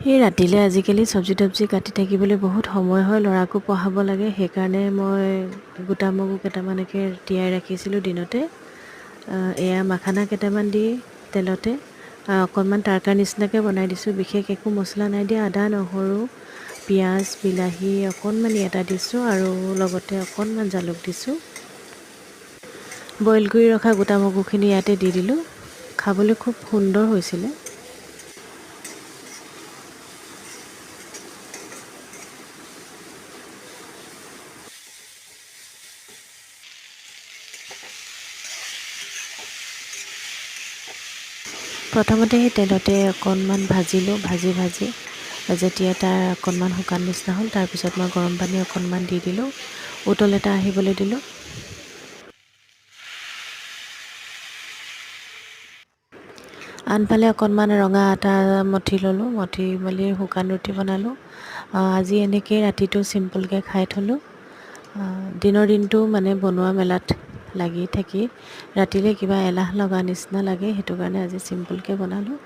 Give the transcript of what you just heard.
এই ৰাতিলৈ আজিকালি চব্জি তব্জি কাটি থাকিবলৈ বহুত সময় হয়, ল'ৰাকো পঢ়াব লাগে। সেইকাৰণে মই গোটা মগু কেইটামানকৈ তিয়াই ৰাখিছিলোঁ দিনতে। এয়া মাখানা কেইটামান দি তেলতে অকণমান তাৰকা নিচিনাকৈ বনাই দিছোঁ। বিশেষ একো মছলা নাই দিয়া, আদা নহৰু পিঁয়াজ বিলাহী অকণমানি এটা দিছোঁ আৰু লগতে অকণমান জালুক দিছোঁ। বইল কৰি ৰখা গোটা মগুখিনি ইয়াতে দি দিলোঁ। খাবলৈ খুব সুন্দৰ হৈছিলে। প্ৰথমতে সেই তেলতে অকণমান ভাজিলোঁ। ভাজি যেতিয়া তাৰ অকণমান শুকান নিচিনা হ'ল, তাৰপিছত মই গৰম পানী অকণমান দি দিলোঁ। উতল এটা আহিবলৈ দিলোঁ। আনফালে অকণমান ৰঙা আটা মঠি ল'লোঁ। মঠি মেলি শুকান ৰুটি বনালোঁ। আজি এনেকৈ ৰাতিটো চিম্পুলকৈ খাই থ'লোঁ। দিনৰ দিনটো মানে বনোৱা মেলাত লাগি থাকি ৰাতিলৈ কিবা এলাহ লগা নিচিনা লাগে, সেইটো কাৰণে আজি চিম্পুলকৈ বনালোঁ।